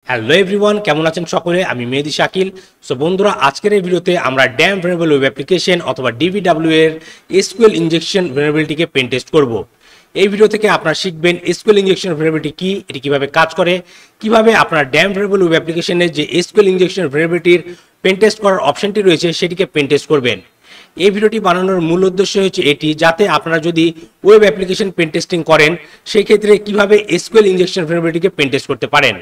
Hello everyone, কেমন আছেন সকলে? আমি মেহেদি শাকিল। সো বন্ধুরা, আজকের এই ভিডিওতে আমরা ড্যাম ভেরিয়েবল ওয়েব অ্যাপ্লিকেশন অথবা ডিবিডব্লিউ এর এসকিউএল ইনজেকশন ভেরিয়েবলটিকে পেন টেস্ট করব। এই ভিডিও থেকে আপনারা শিখবেন এসকিউএল ইনজেকশন ভেরিয়েবলটি কি, এটি কিভাবে কাজ করে, কিভাবে আপনার ড্যাম ভেরিয়েবল ওয়েব অ্যাপ্লিকেশনের যে এসকিউএল ইনজেকশন ভেরিয়েবলটির পেন টেস্ট করার অপশনটি রয়েছে সেটিকে পেন টেস্ট করবেন। এই ভিডিওটি বানানোর মূল উদ্দেশ্য হচ্ছে এটি, যাতে আপনারা যদি ওয়েব অ্যাপ্লিকেশন পেন টেস্টিং করেন সেই ক্ষেত্রে কিভাবে এসকিউএল ইনজেকশন ভেরিয়েবলটিকে পেন টেস্ট করতে পারেন।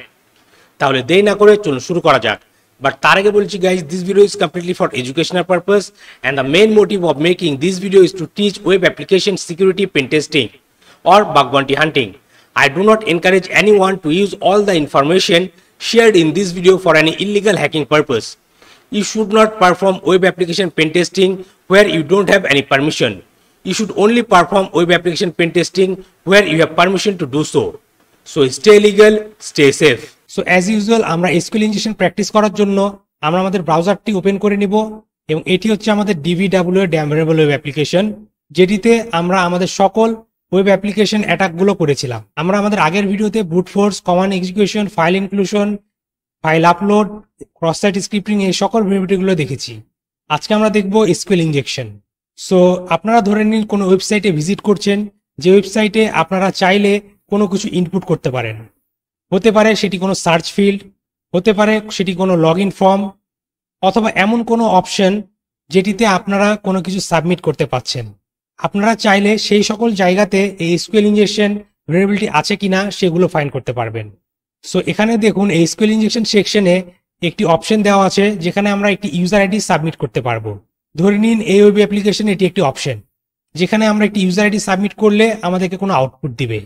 তাহলে দেরি না করে চলুন শুরু করা যাক। বাট তার আগে বলছি guys, this video is completely for educational purpose and the main motive of making this video is to teach web application security pen testing or bug bounty hunting. I do not encourage anyone to use all the information shared in this video for any illegal hacking purpose. You should not perform web application pen testing where you don't have any permission. You should only perform web application pen testing where you have permission to do so. So stay legal, stay safe. So as usual, আমরা SQL injection practice করার জন্য আমরা আমাদের ব্রাউজারটি open করে নিব এবং এটি হচ্ছে আমাদের DBW damn variable web application, যেটিতে আমরা আমাদের সকল ওয়েব অ্যাপ্লিকেশন অ্যাটাকগুলো করেছিলাম। আমরা আমাদের আগের ভিডিওতে brute force, command execution, file inclusion, file upload, cross site scripting এই সকল ভিডিওগুলো দেখেছি। আজকে আমরা দেখব এসকিউএল ইনজেকশন। সো আপনারা ধরে নিন কোনো ওয়েবসাইটে ভিজিট করছেন, যে ওয়েবসাইটে আপনারা চাইলে কোনো কিছু ইনপুট করতে পারেন। হতে পারে সেটি কোনো সার্চ ফিল্ড, হতে পারে সেটি কোনো লগ ইন ফর্ম, অথবা এমন কোনো অপশন যেটিতে আপনারা কোনো কিছু সাবমিট করতে পারছেন। আপনারা চাইলে সেই সকল জায়গাতে এই এসকিউএল ইনজেকশন ভেরিয়েবলটি আছে কিনা সেগুলো ফাইন্ড করতে পারবেন। সো এখানে দেখুন, এই এসকিউএল ইনজেকশন সেকশনে একটি অপশন দেওয়া আছে যেখানে আমরা একটি ইউজার আইডি সাবমিট করতে পারবো। ধরে নিন এই ওয়েব অ্যাপ্লিকেশন এটি একটি অপশন যেখানে আমরা একটি ইউজার আইডি সাবমিট করলে আমাদেরকে কোনো আউটপুট দিবে।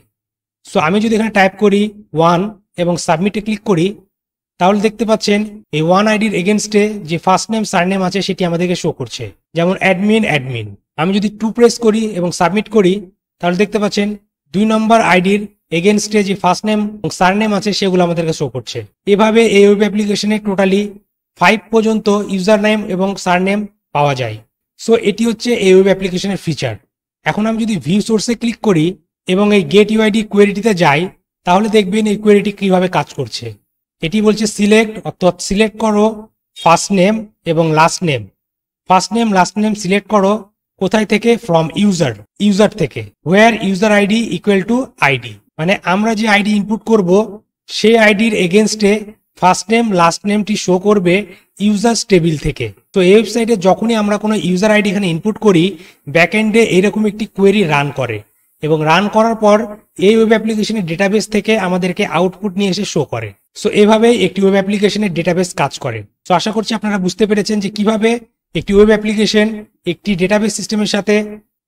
সো আমি যদি এখানে টাইপ করি 1 এবং সাবমিটে ক্লিক করি, তাহলে দেখতে পাচ্ছেন এই 1 আইডির এগেনস্টে যে ফার্স্ট নেম সারনেম আছে সেটি আমাদেরকে শো করছে, যেমন অ্যাডমিন। আমি যদি 2 প্রেস করি এবং সাবমিট করি, তাহলে দেখতে পাচ্ছেন 2 নম্বর আইডির এগেনস্টে যে ফার্স্ট নেম এবং সারনেম আছে সেগুলো আমাদেরকে শো করছে। এভাবে এই ওয়েব অ্যাপ্লিকেশনে টোটালি 5 পর্যন্ত ইউজার নেম এবং সারনেম পাওয়া যায়। সো এটি হচ্ছে এই ওয়েব অ্যাপ্লিকেশনের ফিচার। এখন আমি যদি ভিউ সোর্সে ক্লিক করি এবং এই গেট ইউআইডি কোয়েরিটিতে যাই, তাহলে দেখবেন এই কোয়েরিটি কিভাবে কাজ করছে। এটি বলছে সিলেক্ট, অর্থাৎ সিলেক্ট করো ফার্স্ট নেম এবং last name. First name last name select করো কোথায় থেকে? ফ্রম ইউজার থেকে। Where user ID equal to ID, মানে আমরা যে আইডি ইনপুট করব সেই আইডির এগেনস্টে ফার্স্ট নেম লাস্ট নেমটি শো করবে ইউজার টেবিল থেকে। তো এই ওয়েবসাইটে যখনই আমরা কোনো ইউজার আইডি এখানে ইনপুট করি, ব্যাকএন্ডে এইরকম একটি কোয়েরি রান করে এবং রান করার পর এই ওয়েব অ্যাপ্লিকেশনের ডেটাবেস থেকে আমাদেরকে আউটপুট নিয়ে এসে শো করে। সো এভাবে একটি ওয়েব অ্যাপ্লিকেশনের ডেটাবেস কাজ করে। সো আশা করছি আপনারা বুঝতে পেরেছেন যে কিভাবে একটি ওয়েব অ্যাপ্লিকেশন একটি ডেটাবেস সিস্টেমের সাথে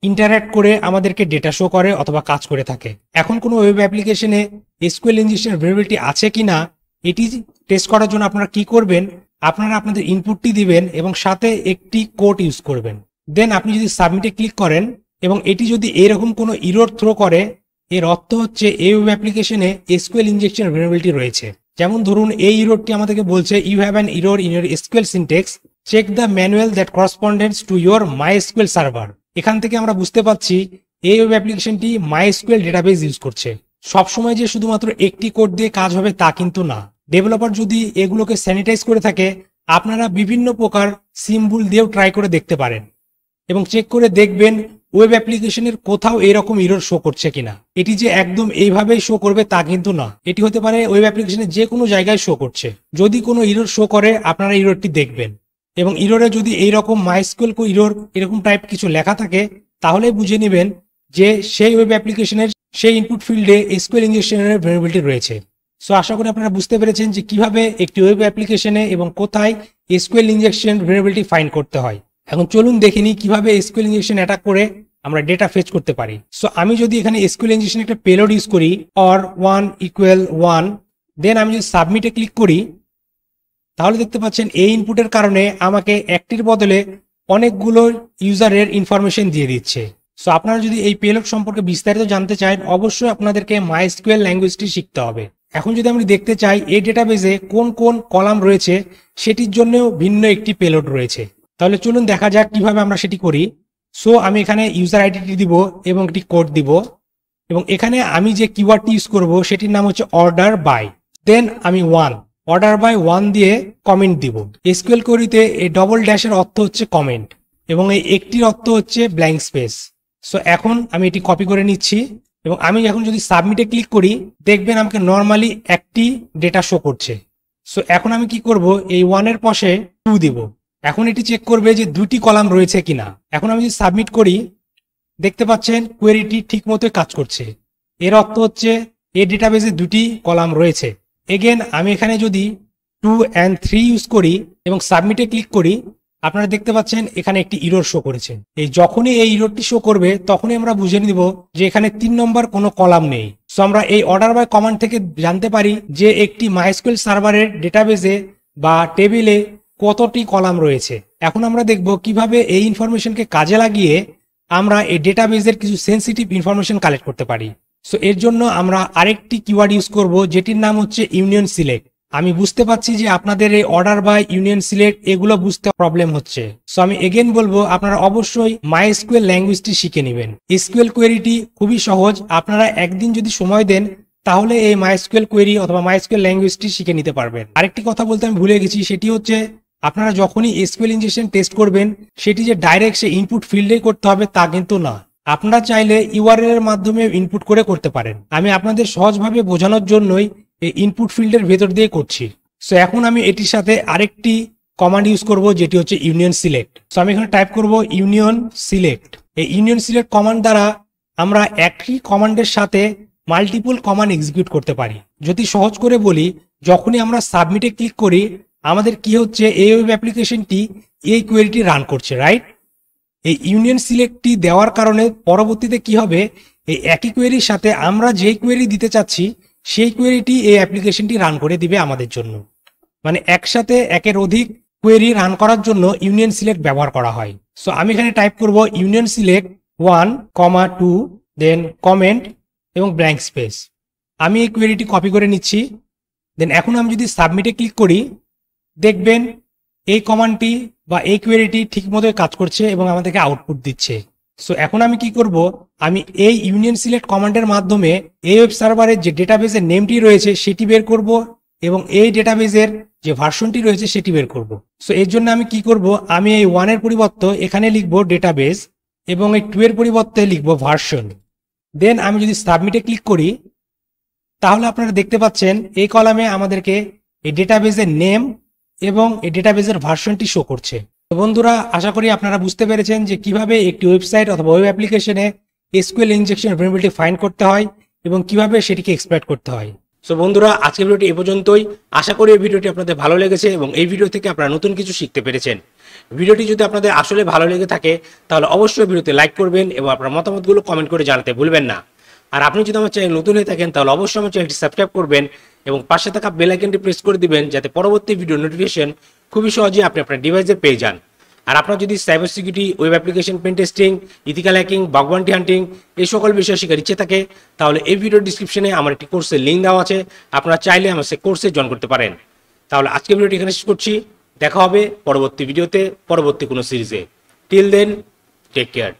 ইন্টারঅ্যাক্ট করে আমাদেরকে ডেটা শো করে অথবা কাজ করে থাকে। এখন কোনো ওয়েব অ্যাপ্লিকেশনে এসকিউএল ইনজেকশন ভেরিয়েবলটি আছে কিনা এটি টেস্ট করার জন্য আপনারা কি করবেন? আপনারা আপনাদের ইনপুটটি দিবেন এবং সাথে একটি কোড ইউজ করবেন। দেন আপনি যদি সাবমিটে ক্লিক করেন এবং এটি যদি এরকম কোনো ইরর থ্রো করে, এর অর্থ হচ্ছে এই ওয়েব অ্যাপ্লিকেশনে এসকিউএল ইনজেকশন ভেরিয়েবলটি রয়েছে। যেমন ধরুন, এই ইররটি আমাদেরকে বলছে you have an error in your SQL syntax, check the manual that correspondence to your MySQL server. এখান থেকে আমরা বুঝতে পারছি এই ওয়েব অ্যাপ্লিকেশনটি মাইএসকিউএল ডেটাবেস ইউজ করছে। সবসময় যে শুধুমাত্র একটি কোড দিয়ে কাজ হবে তা কিন্তু না। ডেভেলপার যদি এগুলোকে স্যানিটাইজ করে থাকে, আপনারা বিভিন্ন প্রকার সিম্বল দিয়েও ট্রাই করে দেখতে পারেন এবং চেক করে দেখবেন ওয়েব অ্যাপ্লিকেশনের কোথাও এরকম ইরর শো করছে কিনা। এটি যে একদম এইভাবেই শো করবে তা কিন্তু না, এটি হতে পারে ওয়েব অ্যাপ্লিকেশনের যে কোনো জায়গায় শো করছে। যদি কোনো ইরর শো করে, আপনারা ইররটি দেখবেন এবং ইররে যদি এইরকম মাইএসকিউএল ইরর এরকম টাইপ কিছু লেখা থাকে, তাহলে বুঝে নেবেন যে সেই ওয়েব অ্যাপ্লিকেশনের সেই ইনপুট ফিল্ডে এসকিউএল ইনজেকশনের ভেরিয়েবলটি রয়েছে। সো আশা করি আপনারা বুঝতে পেরেছেন যে কিভাবে একটি ওয়েব অ্যাপ্লিকেশনে এবং কোথায় এসকিউএল ইনজেকশন ভেরিয়েবলটি ফাইন্ড করতে হয়। এখন চলুন দেখে নিই কিভাবে এসকিউএল ইনজেকশন অ্যাটাক করে আমরা ডেটা ফেচ করতে পারি। সো আমি যদি এখানে এসকিউএল ইনজেকশন একটা পেলোড ইউজ করি, অর 1 = 1, দেন আমি যদি সাবমিটে ক্লিক করি, তাহলে দেখতে পাচ্ছেন এই ইনপুটের কারণে আমাকে একটির বদলে অনেকগুলো ইউজারের ইনফরমেশন দিয়ে দিচ্ছে। সো আপনারা যদি এই পেলোড সম্পর্কে বিস্তারিত জানতে চান, অবশ্যই আপনাদেরকে মাইএসকিউএল ল্যাঙ্গুয়েজটি শিখতে হবে। এখন যদি আমি দেখতে চাই এই ডেটাবেসে কোন কোন কলাম রয়েছে, সেটির জন্যও ভিন্ন একটি পেলোড রয়েছে। তাহলে চলুন দেখা যাক কিভাবে আমরা সেটি করি। সো আমি এখানে ইউজার আইডিটি দিব এবং একটি কোড দিব এবং এখানে আমি যে কিওয়ার্ডটি ইউজ করব সেটির নাম হচ্ছে অর্ডার বাই। দেন আমি 1 অর্ডার বাই ওয়ান দিয়ে কমেন্ট দিব। এসকিউএল কোয়েরিতে এই ডবল ড্যাশের অর্থ হচ্ছে কমেন্ট এবং এই একটির অর্থ হচ্ছে ব্ল্যাঙ্ক স্পেস। সো এখন আমি এটি কপি করে নিচ্ছি এবং আমি এখন যদি সাবমিটে ক্লিক করি দেখবেন আমাকে নর্মালি একটি ডেটা শো করছে। সো এখন আমি কি করব, এই ওয়ানের পাশে 2 দিব। এখন এটি চেক করবে যে দুটি কলাম রয়েছে কিনা। এখন আমি যদি সাবমিট করি দেখতে পাচ্ছেন কোয়েরিটি ঠিক মতো কাজ করছে। এর অর্থ হচ্ছে এই ডেটাবেসে দুটি কলাম রয়েছে। এগেন আমি এখানে যদি 2 and 3 ইউজ করি এবং সাবমিটে ক্লিক করি আপনারা দেখতে পাচ্ছেন এখানে একটি ইরর শো করেছে। এই যখনই এই ইররটি শো করবে তখনই আমরা বুঝে নিব যে এখানে 3 নম্বর কোনো কলাম নেই। সো আমরা এই অর্ডার বাই কমান্ড থেকে জানতে পারি যে একটি মাইএসকিউএল সার্ভারের ডেটাবেসে বা টেবিলে কতটি কলাম রয়েছে। এখন আমরা দেখব কিভাবে এই ইনফরমেশনকে কাজে লাগিয়ে আমরা এই ডেটাবেসের কিছু সেনসিটিভ ইনফরমেশন কালেক্ট করতে পারি। সো এর জন্য আমরা আরেকটি কিওয়ার্ড ইউজ করব যেটির নাম হচ্ছে ইউনিয়ন সিলেক্ট। আমি বুঝতে পারছি যে আপনাদের এই অর্ডার বাই ইউনিয়ন সিলেক্ট এগুলো বুঝতে প্রবলেম হচ্ছে। সো আমি এগেন বলবো আপনারা অবশ্যই মাইএসকিউএল ল্যাঙ্গুয়েজটি শিখে নেবেন। এসকিউএল কোয়েরিটি খুবই সহজ, আপনারা একদিন যদি সময় দেন তাহলে এই মাইএসকিউএল কোয়েরি অথবা মাইএসকিউএল ল্যাঙ্গুয়েজটি শিখে নিতে পারবেন। আরেকটি কথা বলতে আমি ভুলে গেছি, সেটি হচ্ছে আপনারা যখনই এসকিউএল ইনজেকশন টেস্ট করবেন সেটি যে ডাইরেক্ট সে ইনপুট ফিল্ডে করতে হবে তা কিন্তু না। আপনারা চাইলে ইউআরএল এর মাধ্যমে ইনপুট করে করতে পারেন। আমি আপনাদের সহজভাবে বোঝানোর জন্যই এই ইনপুট ফিল্ডের ভেতর দিয়ে করছি। সো এখন আমি এটির সাথে আরেকটি কমান্ড ইউজ করব যেটি হচ্ছে ইউনিয়ন সিলেক্ট। সো আমি এখানে টাইপ করব ইউনিয়ন সিলেক্ট। এই ইউনিয়ন সিলেক্ট কমান্ড দ্বারা আমরা একই কমান্ডের সাথে মাল্টিপল কমান্ড এক্সিকিউট করতে পারি। যদি সহজ করে বলি, যখনই আমরা সাবমিটে ক্লিক করি আমাদের কি হচ্ছে, এই ওয়েব অ্যাপ্লিকেশনটি এই কোয়েরিটি রান করছে, রাইট? এই ইউনিয়ন সিলেক্টটি দেওয়ার কারণে পরবর্তীতে কি হবে, এই একই কোয়েরির সাথে আমরা যেই কোয়েরি দিতে চাচ্ছি সেই কোয়েরিটি এই অ্যাপ্লিকেশনটি রান করে দিবে আমাদের জন্য। মানে একসাথে একের অধিক কোয়েরি রান করার জন্য ইউনিয়ন সিলেক্ট ব্যবহার করা হয়। সো আমি এখানে টাইপ করব ইউনিয়ন সিলেক্ট 1, 2 দেন কমেন্ট এবং ব্ল্যাঙ্ক স্পেস। আমি এই কোয়েরিটি কপি করে নিচ্ছি। দেন এখন আমি যদি সাবমিটে ক্লিক করি দেখবেন এই কমান্ডটি বা এই কোয়েরিটি ঠিকমতো কাজ করছে এবং আমাদেরকে আউটপুট দিচ্ছে। সো এখন আমি কি করব, আমি এই ইউনিয়ন সিলেক্ট কমান্ডের মাধ্যমে এই ওয়েব সার্ভারের যে ডেটাবেসের নেমটি রয়েছে সেটি বের করব এবং এই ডেটাবেসের যে ভার্সনটি রয়েছে সেটি বের করব। সো এর জন্য আমি কি করব, আমি এই 1 এর পরিবর্তে এখানে লিখব ডেটাবেস এবং এই 2 এর পরিবর্তে লিখব ভার্সন। দেন আমি যদি সাবমিটে ক্লিক করি তাহলে আপনারা দেখতে পাচ্ছেন এই কলামে আমাদেরকে এই ডেটাবেসের নেম এবং এই ডেটাবেসের ভার্সনটি শো করছে। তো বন্ধুরা, আশা করি আপনারা বুঝতে পেরেছেন যে কিভাবে একটি ওয়েবসাইট অথবা ওয়েব অ্যাপ্লিকেশনে এসকিউএল ইনজেকশন ভুলনেরাবিলিটি ফাইন্ড করতে হয় এবং কিভাবে সেটিকে এক্সপ্লয়েট করতে হয়। সো বন্ধুরা, আজকের ভিডিওটি এই পর্যন্তই। আশা করি এই ভিডিওটি আপনাদের ভালো লেগেছে এবং এই ভিডিও থেকে আপনারা নতুন কিছু শিখতে পেরেছেন। ভিডিওটি যদি আপনাদের আসলে ভালো লেগে থাকে তাহলে অবশ্যই ভিডিওতে লাইক করবেন এবং আপনার মতামতগুলো কমেন্ট করে জানাতে ভুলবেন না। আর আপনি যদি আমার চ্যানেল নতুন হয়ে থাকেন তাহলে অবশ্যই আমার চ্যানেলটি সাবস্ক্রাইব করবেন এবং পাশে থাকা বেল আইকনটি প্রেস করে দিবেন যাতে পরবর্তী ভিডিও নোটিফিকেশন খুবই সহজেই আপনি আপনার ডিভাইসে পেয়ে যান। আর আপনার যদি cyber security, web application pen testing, ethical hacking, bug bounty hunting এই সকল বিষয় শেখার ইচ্ছে থাকে তাহলে এই ভিডিওর ডিসক্রিপশনে আমার একটি কোর্সের লিঙ্ক দেওয়া আছে, আপনারা চাইলে আমার সেই কোর্সে জয়েন করতে পারেন। তাহলে আজকের ভিডিওটি এখানে শেষ করছি। দেখা হবে পরবর্তী ভিডিওতে, পরবর্তী কোনো সিরিজে। Till then, take care.